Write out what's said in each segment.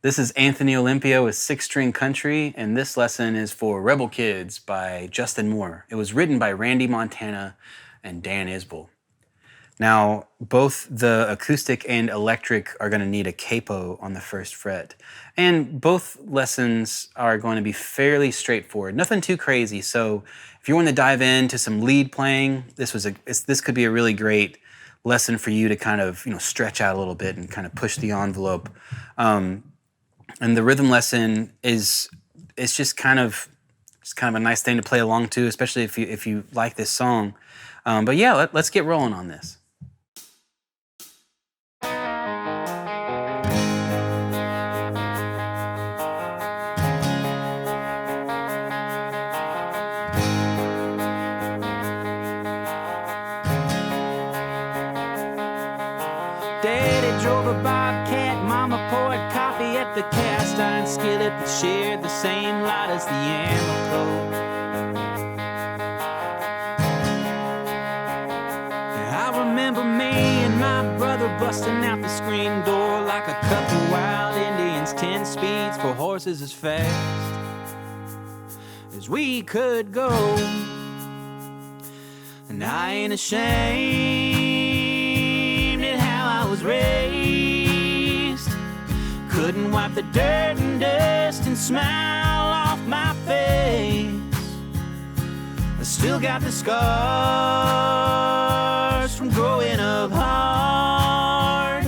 This is Anthony Olympia with Six String Country, and this lesson is for Rebel Kids by Justin Moore. It was written by Randy Montana and Dan Isbell. Now, both the acoustic and electric are going to need a capo on the first fret. And both lessons are going to be fairly straightforward, nothing too crazy. So if you want to dive into some lead playing, this could be a really great lesson for you to kind of stretch out a little bit and kind of push the envelope. And the rhythm lesson it's just kind of a nice thing to play along to, especially if you like this song. But yeah, let's get rolling on this. Daddy drove a Bobcat, Mama poured coffee at the cast iron skillet that shared the same light as the Amoco. I remember me and my brother busting out the screen door like a couple wild Indians, 10 speeds for horses as fast as we could go. And I ain't ashamed at how I was raised. Couldn't wipe the dirt and dust and smile off my face. I still got the scars from growing up hard.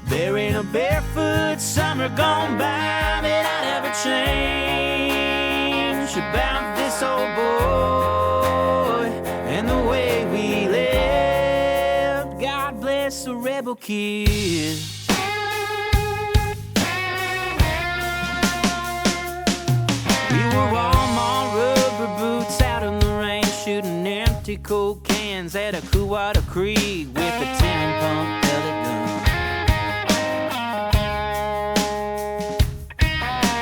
There ain't a barefoot summer gone by that I'd ever change about this old boy and the way we lived. God bless the rebel kids. We were Walmart rubber boots out in the rain, shooting empty Coke cans at a Coowatta Creek with a 10-pump pellet gun.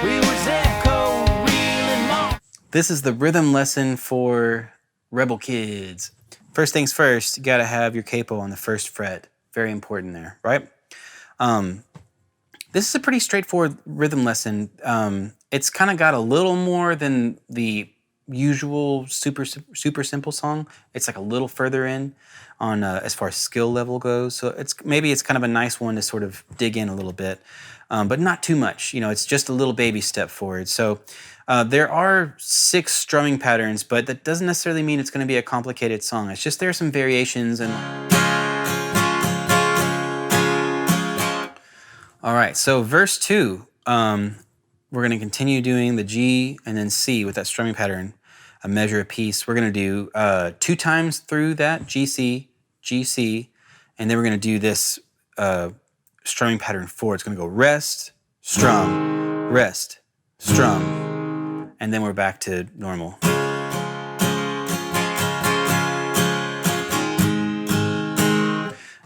We were Zepco reeling off. This is the rhythm lesson for Rebel Kids. First things first, you gotta have your capo on the first fret. Very important there, right? This is a pretty straightforward rhythm lesson. It's kind of got a little more than the usual super simple song. It's like a little further in on as far as skill level goes. So it's kind of a nice one to sort of dig in a little bit, but not too much. It's just a little baby step forward. So there are 6 strumming patterns, but that doesn't necessarily mean it's going to be a complicated song. It's just there are some variations and. All right, so verse 2, we're going to continue doing the G and then C with that strumming pattern, a measure apiece. We're going to do 2 times through that, G, C, and then we're going to do this strumming pattern 4. It's going to go rest, strum, and then we're back to normal.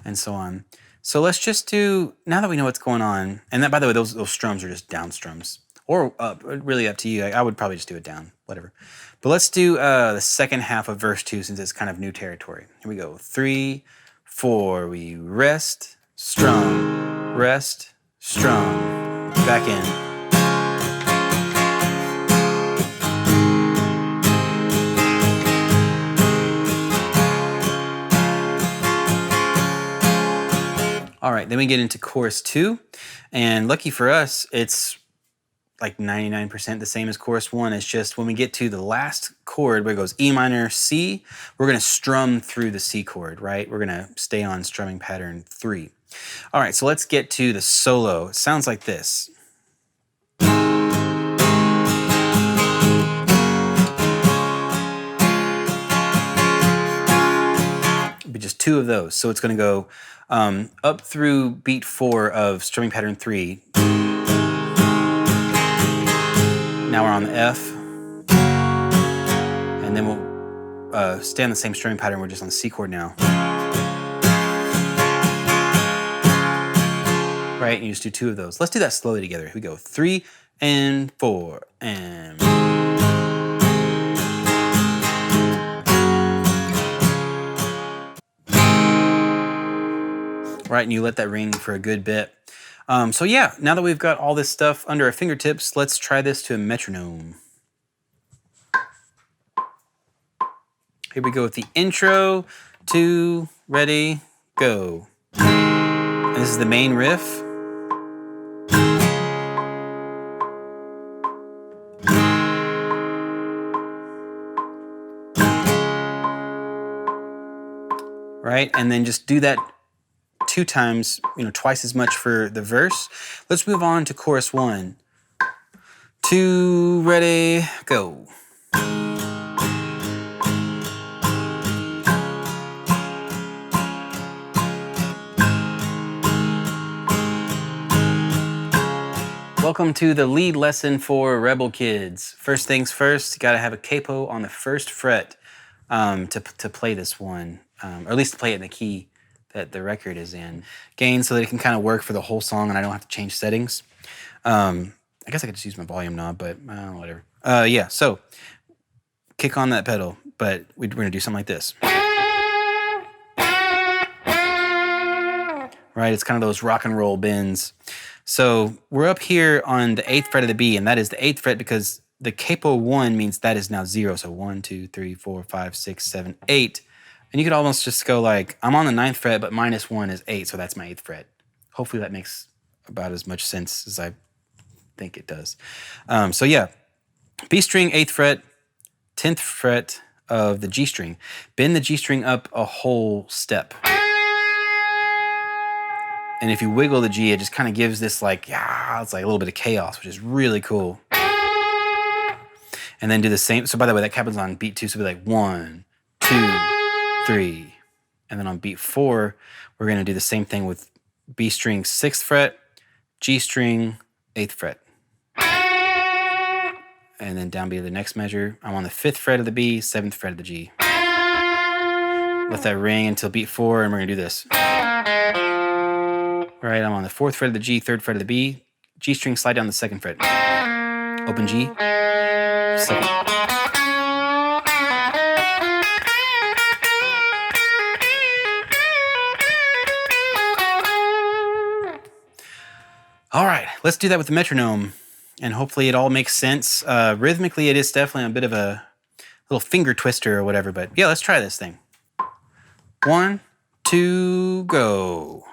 And so on. So let's just do, now that we know what's going on, and that, by the way, those strums are just down strums, or up, really up to you. I would probably just do it down, whatever. But let's do the second half of verse 2 since it's kind of new territory. Here we go, 3, 4, we rest, strum, back in. All right, then we get into chorus 2, and lucky for us, it's like 99% the same as chorus 1. It's just when we get to the last chord where it goes E minor, C, we're gonna strum through the C chord, right? We're gonna stay on strumming pattern 3. All right, so let's get to the solo. It sounds like this. It'll be just 2 of those. So it's gonna go up through beat 4 of strumming pattern 3. Now we're on the F, and then we'll stay on the same strumming pattern. We're just on the C chord now. Right, and you just do 2 of those. Let's do that slowly together. Here we go, 3 and 4, and. Right, and you let that ring for a good bit. So yeah, now that we've got all this stuff under our fingertips, let's try this to a metronome. Here we go with the intro, 2, ready, go. And this is the main riff. Right, and then just do that 2 times, twice as much for the verse. Let's move on to chorus 1. 2, ready, go. Welcome to the lead lesson for Rebel Kids. First things first, you gotta have a capo on the first fret to play this one, or at least to play it in the key that the record is in. Gain so that it can kind of work for the whole song and I don't have to change settings. I guess I could just use my volume knob, but whatever. Yeah, so kick on that pedal, but we're gonna do something like this. Right, it's kind of those rock and roll bends. So we're up here on the 8th fret of the B, and that is the 8th fret because the capo 1 means that is now 0. So 1, 2, 3, 4, 5, 6, 7, 8. And you could almost just go like, I'm on the 9th fret, but -1 is 8, so that's my 8th fret. Hopefully that makes about as much sense as I think it does. So yeah, B string, 8th fret, 10th fret of the G string. Bend the G string up a whole step. And if you wiggle the G, it just kind of gives this like, it's like a little bit of chaos, which is really cool. And then do the same. So by the way, that happens on beat 2. So it'll be like 1, 2, 3. And then on beat 4, we're going to do the same thing with B string 6th fret, G string 8th fret. And then down B to the next measure. I'm on the 5th fret of the B, 7th fret of the G. Let that ring until beat 4, and we're going to do this. All right, I'm on the 4th fret of the G, 3rd fret of the B. G string, slide down the 2nd fret. Open G. 2nd. All right, let's do that with the metronome, and hopefully it all makes sense. Rhythmically, it is definitely a bit of a little finger twister or whatever, but yeah, let's try this thing. 1, 2, go.